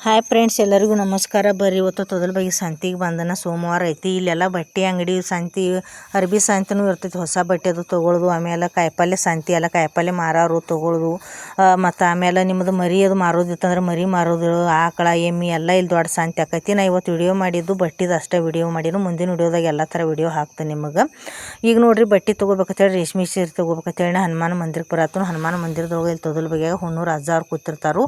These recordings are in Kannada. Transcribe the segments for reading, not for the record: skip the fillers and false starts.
ಹಾಯ್ ಫ್ರೆಂಡ್ಸ್, ಎಲ್ಲರಿಗೂ ನಮಸ್ಕಾರ. ಬರ್ರಿ ಇವತ್ತು ತೊದಲ ಬಗ್ಗೆ ಸಂತಿಗೆ ಬಂದನ. ಸೋಮವಾರ ಐತಿ. ಇಲ್ಲೆಲ್ಲ ಬಟ್ಟೆ ಅಂಗಡಿ ಸಂತಿ, ಅರ್ಬಿ ಸಂತಿನೂ ಇರ್ತೈತಿ. ಹೊಸ ಬಟ್ಟೆ ಅದು ತೊಗೊಳ್ಳೋದು. ಆಮೇಲೆ ಕಾಯಿಪಲ್ಯ ಸಂತಿ ಎಲ್ಲ ಕಾಯಿಪಲ್ಯ ಮಾರೋರು ತೊಗೊಳ್ಳೋದು. ಮತ್ತು ಆಮೇಲೆ ನಿಮ್ಮದು ಮರಿ ಅದು ಮಾರೋದಿತ್ತಂದ್ರೆ ಮರಿ ಮಾರೋದು, ಆಕಳ ಎಮ್ಮೆ ಎಲ್ಲ ಇಲ್ಲಿ ದೊಡ್ಡ ಸಂತಿ ಆಕೈತಿ. ನಾ ಇವತ್ತು ವಿಡಿಯೋ ಮಾಡಿದ್ದು ಬಟ್ಟಿದು ಅಷ್ಟೇ ವಿಡಿಯೋ ಮಾಡಿದ್ದು. ಮುಂದಿನ ವಿಡಿಯೋದಾಗ ಎಲ್ಲ ಥರ ವಿಡಿಯೋ ಹಾಕ್ತೇನೆ ನಿಮಗೆ. ಈಗ ನೋಡ್ರಿ, ಬಟ್ಟೆ ತೊಗೋಬೇಕಂತೇಳಿ ರೇಷ್ಮೆ ಸೀರೆ ತೊಗೋಬೇಕಂತೇಳಿ ಹನುಮಾನ ಮಂದಿರಕ್ಕೆ ಬರತ್ತು. ಹನುಮಾನ ಮಂದಿರದೊಳಗೆ ಇಲ್ಲಿ ತೊದಲ ಬಗ್ಗೆ ಹುಣ್ಣೂರು ಅಜ್ಜಾರು ಕೂತಿರ್ತಾರು,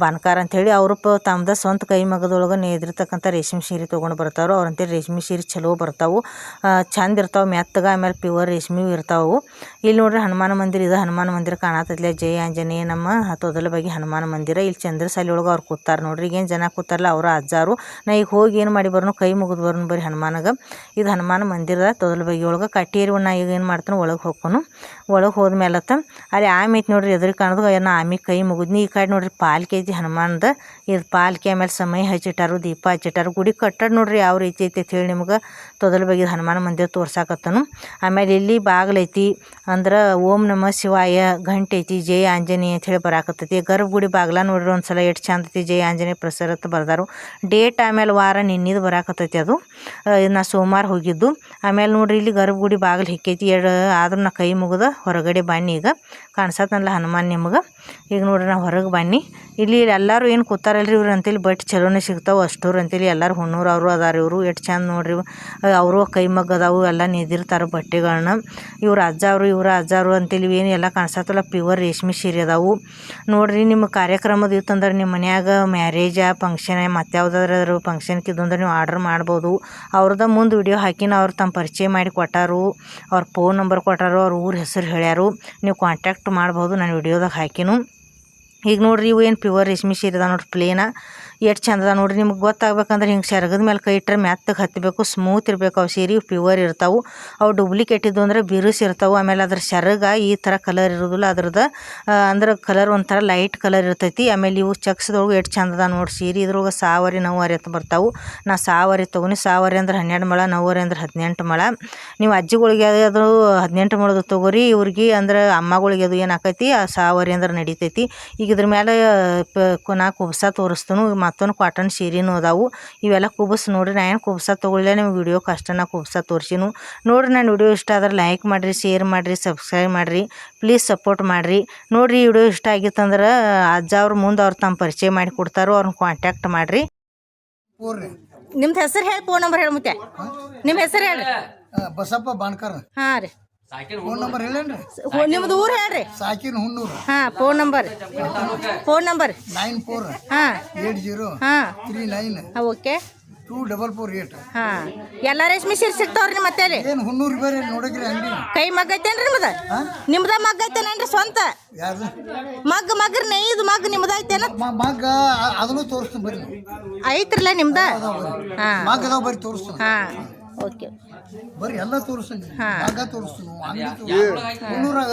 ಬಾನ್ಕಾರ ಅಂಥೇಳಿ. ಅವರು ತಮ್ದ ಸ್ವಂತ ಕೈ ಮಗದೊಳಗೆ ನೇದಿರ್ತಕ್ಕಂಥ ರೇಷ್ಮೆ ಸೀರೆ ತೊಗೊಂಡು ಬರ್ತಾರೋ. ಅವ್ರಂತೇಳಿ ರೇಷ್ಮೆ ಸೀರೆ ಚಲೋ ಬರ್ತಾವೆ, ಚಂದ ಇರ್ತಾವೆ, ಮೆತ್ತಗೆ. ಆಮೇಲೆ ಪ್ಯೂರ್ ರೇಷ್ಮೆ ಇರ್ತಾವೆ. ಇಲ್ಲಿ ನೋಡ್ರಿ ಹನುಮಾನ ಮಂದಿರ ಇದು. ಹನುಮಾನ ಮಂದಿರ ಕಾಣತೈತ್ಲೆ. ಜೈ ಆಂಜನೇಯ ನಮ್ಮ ತೊದಲ ಬಗ್ಗೆ ಹನುಮಾನ ಮಂದಿರ. ಇಲ್ಲಿ ಚಂದ್ರಸಾಲಿ ಒಳಗೆ ಅವ್ರು ಕೂತಾರೆ ನೋಡ್ರಿ. ಈಗೇನು ಜನ ಕೂತಾರಲ್ಲ ಅವರ ಅಜ್ಜಾರು. ನಾ ಈಗ ಹೋಗಿ ಏನು ಮಾಡಿ ಬರ್ನು, ಕೈ ಮುಗಿದು ಬರ್ನು ಬರೀ ಹನುಮಾನಗೆ. ಇದು ಹನುಮಾನ ಮಂದಿರದ ತೊದಲ ಬಗ್ಗೆ ಒಳಗೆ ಕಟ್ಟೇರಿ. ನಾ ಈಗ ಏನು ಮಾಡ್ತಾನೆ, ಒಳಗೆ ಹೋಗ್ಕೊನು. ಒಳಗೆ ಹೋದ್ಮೇಲತ್ತ ಅಲ್ಲಿ ಆಮೆ ಐತಿ ನೋಡ್ರಿ, ಎದುರಿಗೆ ಕಾಣೋದು. ನಾ ಆಮೆ ಕೈ ಮುಗಿದ್ನಿ. ಈ ಕಡೆ ನೋಡ್ರಿ ಪಾಲ್ಕಿ ಐತಿ ಹನುಮಾನದ. ಇದು ಪಾಲ್ಕಿ. ಆಮೇಲೆ ಸಮಯ ಹಚ್ಚಿಟ್ಟಾರು, ದೀಪ ಹಚ್ಚಿಟ್ಟಾರು. ಗುಡಿ ಕಟ್ಟಡ ನೋಡ್ರಿ ಯಾವ ರೀತಿ ಐತಿ ಅಂತ ಹೇಳಿ ನಿಮ್ಗೆ ತೊದಲ ಬಗ್ಗೆ ಹನುಮಾನ ಮಂದಿರ ತೋರ್ಸಾಕತ್ತನು. ಆಮೇಲೆ ಇಲ್ಲಿ ಬಾಗಿಲೈತಿ, ಅಂದ್ರೆ ಓಂ ನಮಃ ಶಿವಾಯ, ಗಂಟೆ ಐತಿ, ಜೈ ಆಂಜನೇಯ ಅಂತ ಹೇಳಿ ಬರಾಕತ್ತೈತಿ. ಗರ್ಭಗುಡಿ ಬಾಗಿಲ ನೋಡ್ರಿ ಒಂದ್ಸಲ ಎಷ್ಟು ಚಂದ ಐತಿ. ಜೈ ಆಂಜನೇಯ ಪ್ರಸರತ್ ಬರ್ದಾರು. ಡೇಟ್ ಆಮೇಲೆ ವಾರ ನಿನ್ನಿದು ಬರಾಕತ್ತೈತಿ. ಅದು ನಾ ಸೋಮವಾರ ಹೋಗಿದ್ದು. ಆಮೇಲೆ ನೋಡ್ರಿ ಇಲ್ಲಿ ಗರ್ಭಗುಡಿ ಬಾಗಿಲು ಹಿಕ್ಕೈತಿ. ಆದ್ರೂ ನಾ ಕೈ ಮುಗಿದ ಹೊರಗಡೆ ಬನ್ನಿ. ಈಗ ಕಾಣಿಸತ್ತಲ್ಲ ಹನುಮಾನ್ ನಿಮ್ಗೆ. ಈಗ ನೋಡ್ರಿ ನಾ ಹೊರಗೆ ಬನ್ನಿ. ಇಲ್ಲಿ ಎಲ್ಲರೂ ಏನು ಕೂತಾರಲ್ರಿ, ಇವ್ರು ಅಂತೇಳಿ ಬಟ್ಟೆ ಚಲೋನೇ ಸಿಗ್ತಾವೆ ಅಷ್ಟೂರು ಅಂತೇಳಿ. ಎಲ್ಲರೂ ಹುಣ್ಣೂರು ಅವರು ಅದಾರ. ಇವರು ಎಷ್ಟು ಚಂದ ನೋಡ್ರಿ. ಅವರು ಕೈ ಮಗ್ಗ ಅದಾವು, ಎಲ್ಲ ನಿದಿರ್ತಾರೆ ಬಟ್ಟೆಗಳನ್ನ. ಇವ್ರು ಅಜ್ಜಾವರು, ಇವ್ರ ಅಜ್ಜಾರು ಅಂತೇಳಿ ಏನು ಎಲ್ಲ ಕಾಣಿಸತ್ತಲ್ಲ ಪ್ಯೂರ್ ರೇಷ್ಮೆ ಸೀರೆ ಅದಾವು ನೋಡ್ರಿ. ನಿಮ್ಮ ಕಾರ್ಯಕ್ರಮದ ಇತ್ತಂದ್ರೆ ನಿಮ್ಮ ಮನ್ಯಾಗ ಮ್ಯಾರೇಜ ಫಂಕ್ಷನ್, ಮತ್ತು ಯಾವುದಾದ್ರೂ ಫಂಕ್ಷನ್ಗೆ ಇದ್ದಂದ್ರೆ ನೀವು ಆರ್ಡ್ರ್ ಮಾಡ್ಬೋದು. ಅವ್ರದ್ದು ಮುಂದೆ ವಿಡಿಯೋ ಹಾಕಿನ ಅವ್ರು ತಮ್ಮ ಪರಿಚಯ ಮಾಡಿ ಕೊಟ್ಟಾರು, ಅವ್ರ ಫೋನ್ ನಂಬರ್ ಕೊಟ್ಟಾರು, ಅವ್ರ ಊರ ಹೆಸರು ಹೇಳ್ಯಾರು. ನೀವು ಕಾಂಟ್ಯಾಕ್ಟ್ ಮಾಡ್ಬೋದು, ನಾನು ವಿಡಿಯೋದಾಗ ಹಾಕಿನು. ಈಗ ನೋಡ್ರಿ ಇವು ಏನು ಪ್ಯೂರ್ ರೇಷ್ಮೆ ಸೀರೆ ಅದ ನೋಡ್ರಿ, ಪ್ಲೇನ ಎಷ್ಟು ಚಂದ ಅದ ನೋಡ್ರಿ. ನಿಮ್ಗೆ ಗೊತ್ತಾಗ್ಬೇಕಂದ್ರೆ ಹಿಂಗೆ ಸೆರಗದ ಮೇಲೆ ಕೈ ಇಟ್ಟರೆ ಮೆತ್ತಗೆ ಹತ್ತಬೇಕು, ಸ್ಮೂತ್ ಇರಬೇಕು. ಅವು ಸೀರೆ ಪ್ಯೂರ್ ಇರ್ತಾವೆ. ಅವು ಡೂಪ್ಲಿಕೇಟ್ ಇದ್ದು ಅಂದರೆ ಬಿರುಸು ಇರ್ತಾವೆ. ಆಮೇಲೆ ಅದ್ರ ಸೆರಗ ಈ ಥರ ಕಲರ್ ಇರೋದಿಲ್ಲ. ಅದ್ರದ್ದು ಅಂದ್ರೆ ಕಲರ್ ಒಂಥರ ಲೈಟ್ ಕಲರ್ ಇರ್ತೈತಿ. ಆಮೇಲೆ ಇವು ಚಕ್ಸ್ದೊಳಗೆ ಎಷ್ಟು ಚಂದ ಅದ ನೋಡ್ರಿ ಸೀರೆ. ಇದ್ರೊಳಗೆ ಸಾವರಿ ನವ್ವಾರಿ ಅಂತ ಬರ್ತಾವೆ. ನಾ ಸಾವರಿ ತೊಗೊಂಡು, ಸಾವರಿ ಅಂದ್ರೆ 12 ಮೊಳ, ನವ್ವಾರಿ ಅಂದ್ರೆ 18 ಮೊಳ. ನೀವು ಅಜ್ಜಿಗಳಿಗೆ ಅದು 18 ಮೊಳದು ತೊಗೋರಿ. ಇವ್ರಿಗೆ ಅಂದ್ರೆ ಅಮ್ಮಗಳಿಗೆ ಅದು ಏನು ಆಕೈತಿ, ಆ ಸಾವರಿ ಅಂದ್ರೆ ನಡಿತೈತಿ. ಈಗ ಇದ್ರ ಮೇಲೆ ನಾ ಕುಬ್ಸ ತೋರಿಸ್ತನು. ಮತ್ತೊಂದು ಕಾಟನ್ ಸೀರೆನೂ ಅದಾವು. ಇವೆಲ್ಲ ಕುಬ್ಸ್ ನೋಡ್ರಿ. ನಾ ಏನು ಕುಬ್ಸ ತೊಗೊಳ್ಳೆ, ನಿಮ್ಗೆ ವಿಡಿಯೋಕ್ಕೆ ಅಷ್ಟೇ ನಾ ಕುಬ್ಸ ತೋರಿಸಿನು ನೋಡ್ರಿ. ನಾನು ವಿಡಿಯೋ ಇಷ್ಟ ಆದ್ರೆ ಲೈಕ್ ಮಾಡಿರಿ, ಶೇರ್ ಮಾಡಿರಿ, ಸಬ್ಸ್ಕ್ರೈಬ್ ಮಾಡಿರಿ, ಪ್ಲೀಸ್ ಸಪೋರ್ಟ್ ಮಾಡಿರಿ ನೋಡ್ರಿ. ಈ ವಿಡಿಯೋ ಇಷ್ಟ ಆಗಿತ್ತಂದ್ರೆ ಅಜ್ಜ ಅವ್ರ ಮುಂದೆ ಅವ್ರು ತಮ್ಮ ಪರಿಚಯ ಮಾಡಿ ಕೊಡ್ತಾರೋ, ಅವ್ರನ್ನ ಕಾಂಟ್ಯಾಕ್ಟ್ ಮಾಡಿರಿ. ನಿಮ್ದು ಹೆಸರು ಹೇಳಿ, ಫೋನ್ ನಂಬರ್ ಹೇಳಿ. ಮುತ್ತೆ ನಿಮ್ಮ ಹೆಸರು ಹೇಳ್ರಿ. ಬಸಪ್ಪ ಬಾಣ್ಕರ್. ಹಾಂ ರೀ. ಫೋನ್ ನಂಬರ್ ಹೇಳೇನ್ರಿ? ನಿಮ್ದು ಊರು ಹೇಳ್ರಿ. ಸಾಕಿನ ಹುಣ್ಣೂರು. ಹಾಂ, ಫೋನ್ ನಂಬರ್ 94 ಹಾಂ 80 ಹಾಂ 39 ಓಕೆ 2448. ಹಾಂ, ಎಲ್ಲ ರೇಷ್ಮೆ ಸೀರೆ ಸಿಗ್ತಾವ್ರಿ ಮತ್ತೆ ಅಲ್ಲಿ? ಏನು ಹುಣ್ಣೂರು ಬೇರೆ ನೋಡಕ್ರಿ ಅಂಗಡಿ. ಕೈ ಮಗ್ಗ ಐತೇನ್ರಿ ನಿಮ್ದು? ನಿಮ್ದ ಮಗ್ಗ ಐತೇನೇನ್ರಿ ಸ್ವಂತ? ಯಾರ್ದು ಮಗ್ರ ನೇಯ್ದು ಮಗ್ಗ ನಿಮ್ದು ಐತೇನ? ಮಗ್ಗ ಅದನ್ನು ತೋರಿಸ್ತೀನಿ ಬರ್ರಿ. ಐತ್ರಲ್ಲ ನಿಮ್ದ? ಹಾಂ, ಮಗ್ಗ ಅದಾವ ಬರ್ರಿ ತೋರಿಸ್ತೀನಿ. ಹಾಂ, ಓಕೆ ಬರ್ರಿ ಎಲ್ಲ ತೋರಿಸ್ತೀನಿ. ಮಗ್ಗ ತೋರಿಸ್ತೀನಿ, ಅಂಗಡಿ ಹಾಂ. ಹುಣ್ಣೂರಾಗ